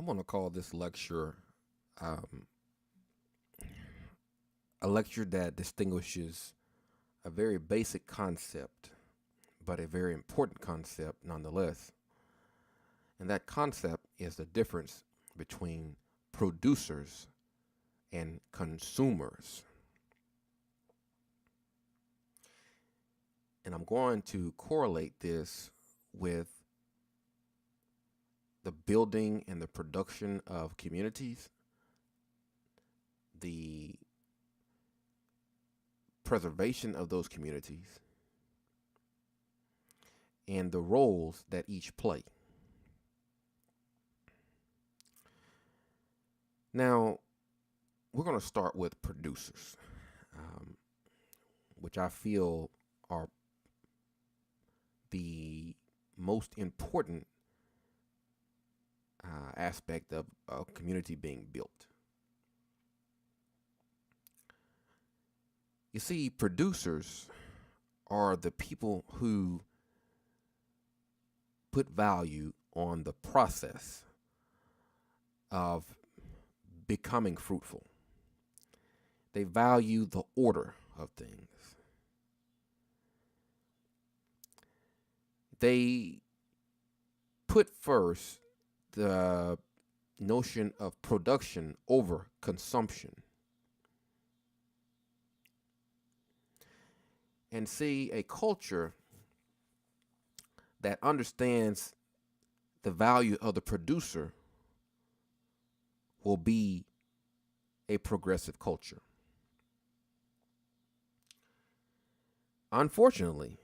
I'm going to call this lecture um, a lecture that distinguishes a very basic concept, but a very important concept nonetheless. And that concept is the difference between producers and consumers. And I'm going to correlate this with the building and the production of communities, the preservation of those communities, and the roles that each play. Now, we're going to start with producers, um, which I feel are the most important aspect of a community being built. You see, producers are the people who put value on the process of becoming fruitful. They value the order of things. They put first the notion of production over consumption. And see, a culture that understands the value of the producer will be a progressive culture. Unfortunately,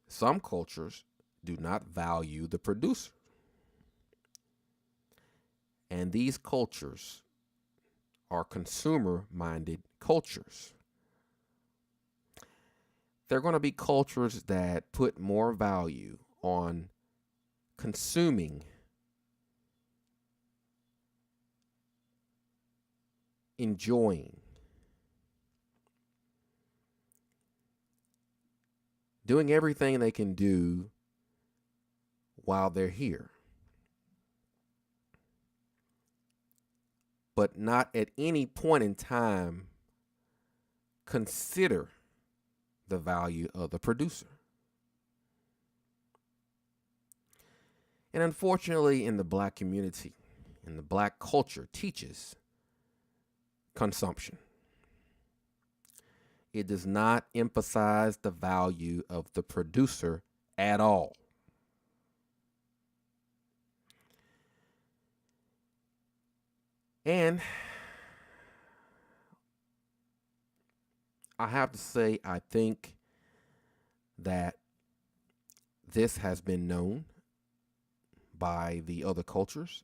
some cultures do not value the producer. And these cultures are consumer minded cultures. They're going to be cultures that put more value on consuming, enjoying, doing everything they can do while they're here, but not at any point in time consider the value of the producer. And unfortunately, in the black community, in the black culture, teaches consumption. It does not emphasize the value of the producer at all. And I have to say, I think that this has been known by the other cultures.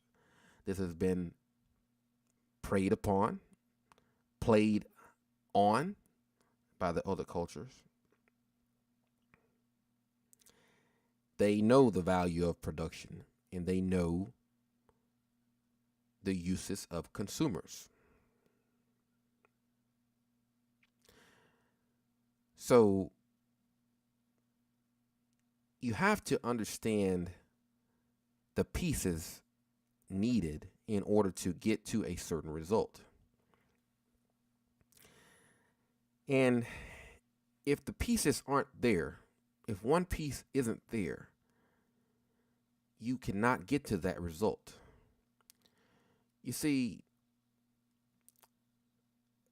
This has been preyed upon, played on by the other cultures. They know the value of production and they know the uses of consumers. So you have to understand the pieces needed in order to get to a certain result. And if the pieces aren't there, if one piece isn't there, you cannot get to that result. You see,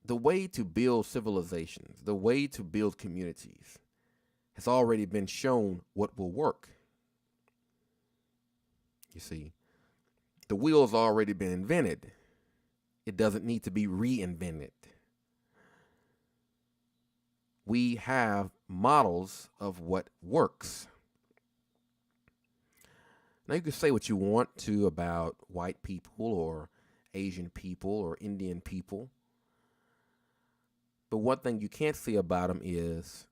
the way to build civilizations, the way to build communities has already been shown what will work. You see, the wheel's already been invented. It doesn't need to be reinvented. We have models of what works. Now, you can say what you want to about white people or Asian people or Indian people. But one thing you can't say about them is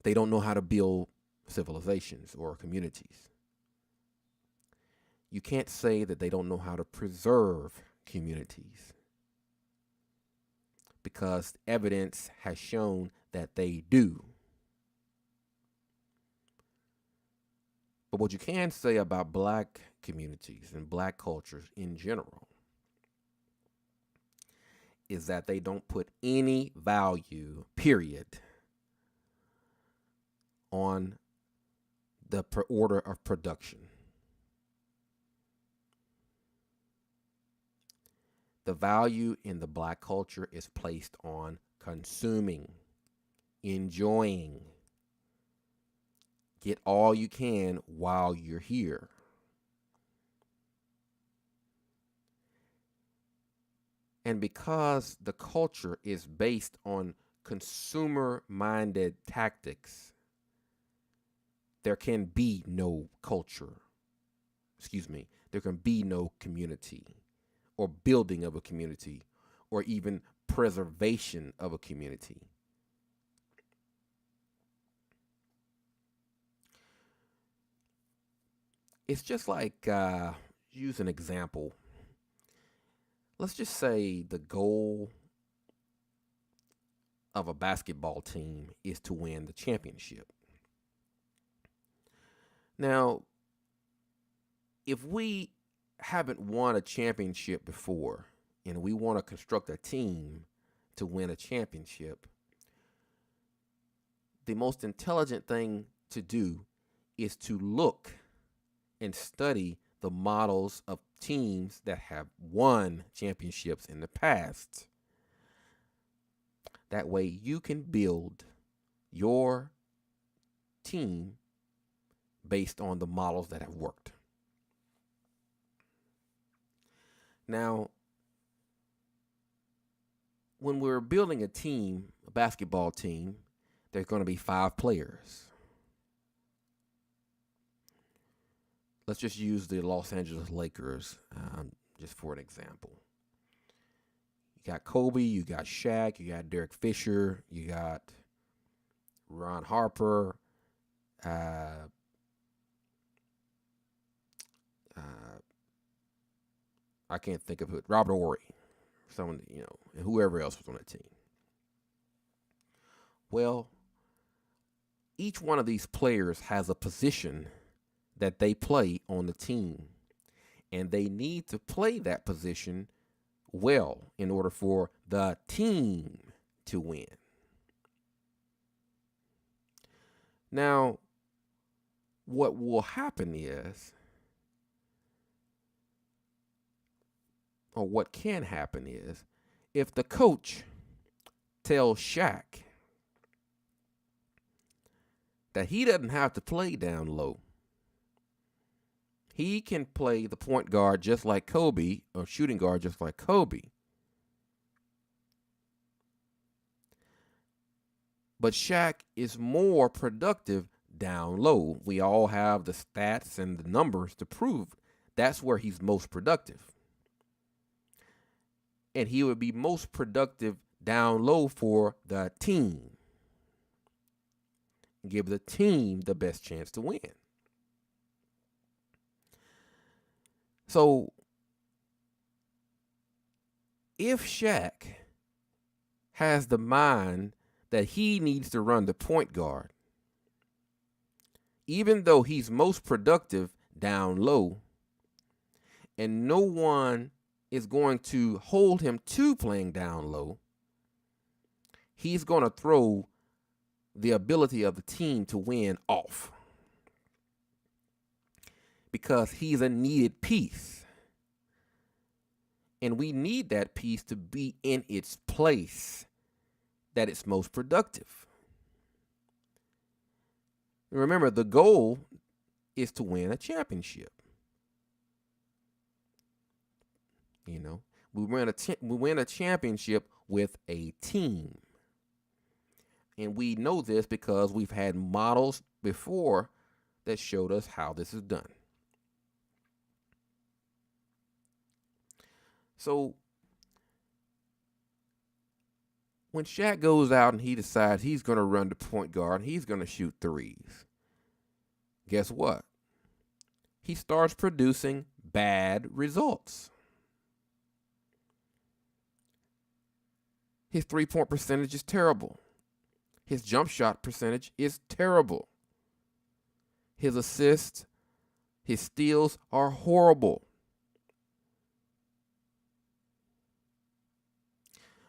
they don't know how to build civilizations or communities. You can't say that they don't know how to preserve communities because evidence has shown that they do. But what you can say about black communities and black cultures in general is that they don't put any value, period, on the order of production. The value in the black culture is placed on consuming, enjoying. Get all you can while you're here. And because the culture is based on consumer-minded tactics, there can be no culture. There can be no community or building of a community or even preservation of a community. It's just like, use an example. Let's just say the goal of a basketball team is to win the championship. Now, if we haven't won a championship before and we want to construct a team to win a championship, the most intelligent thing to do is to look and study the models of teams that have won championships in the past. That way you can build your team based on the models that have worked. Now, when we're building a team, a basketball team, there's going to be 5 players. Let's just use the Los Angeles Lakers just for an example. You got Kobe, you got Shaq, you got Derek Fisher, you got Ron Harper, I can't think of it, Robert Horry, someone, and whoever else was on that team. Well, each one of these players has a position that they play on the team, and they need to play that position well in order for the team to win. Now, what will happen is, or what can happen is, if the coach tells Shaq that he doesn't have to play down low, he can play the point guard just like Kobe, or shooting guard just like Kobe. But Shaq is more productive down low. We all have the stats and the numbers to prove that's where he's most productive. And he would be most productive down low for the team. Give the team the best chance to win. So, if Shaq has the mind that he needs to run the point guard, even though he's most productive down low, and no one is going to hold him to playing down low, he's going to throw the ability of the team to win off. Because he's a needed piece. And we need that piece to be in its place that it's most productive. Remember, the goal is to win a championship. We win a championship with a team. And we know this because we've had models before that showed us how this is done. So when Shaq goes out and he decides he's going to run the point guard, he's going to shoot threes, guess what? He starts producing bad results. His three-point percentage is terrible. His jump shot percentage is terrible. His assists, His steals are horrible.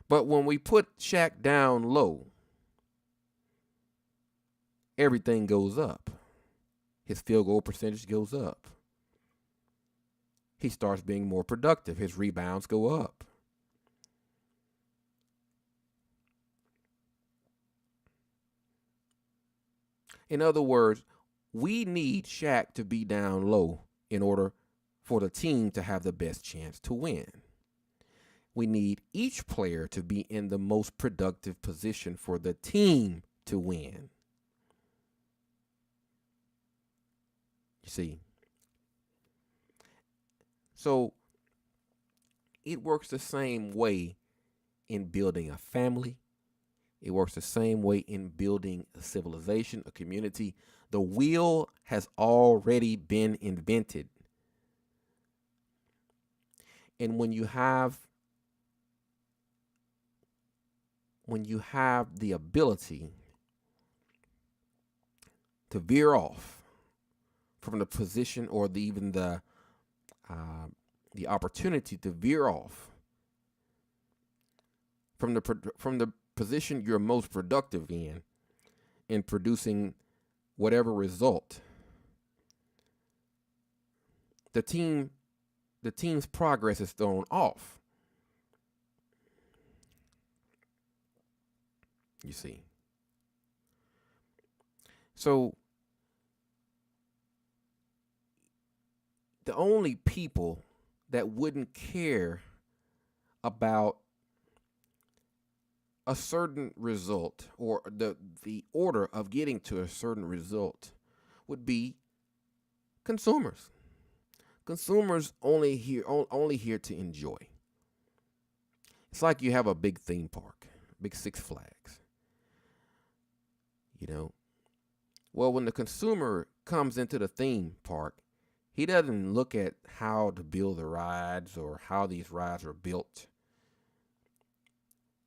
But when we put Shaq down low, everything goes up. His field goal percentage goes up. He starts being more productive. His rebounds go up. In other words, we need Shaq to be down low in order for the team to have the best chance to win. We need each player to be in the most productive position for the team to win. You see? So it works the same way in building a family. It works the same way in building a civilization, a community. The wheel has already been invented. And when you have the ability to veer off from the position or even the opportunity to veer off from the position you're most productive in producing whatever result, the team's progress is thrown off. You see. So the only people that wouldn't care about a certain result or the order of getting to a certain result would be consumers. Consumers only here to enjoy. It's like you have a big theme park, big Six Flags. Well, when the consumer comes into the theme park, he doesn't look at how to build the rides or how these rides are built.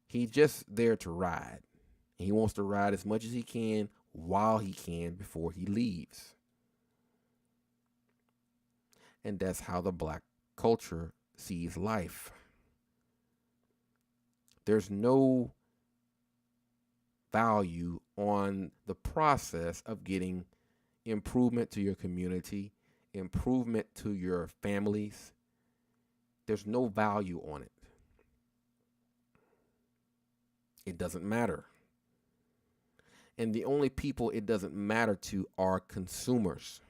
He's just there to ride. He wants to ride as much as he can while he can before he leaves. And that's how the black culture sees life. There's no value on the process of getting improvement to your community, improvement to your families. There's no value on it. It doesn't matter. And the only people it doesn't matter to are consumers.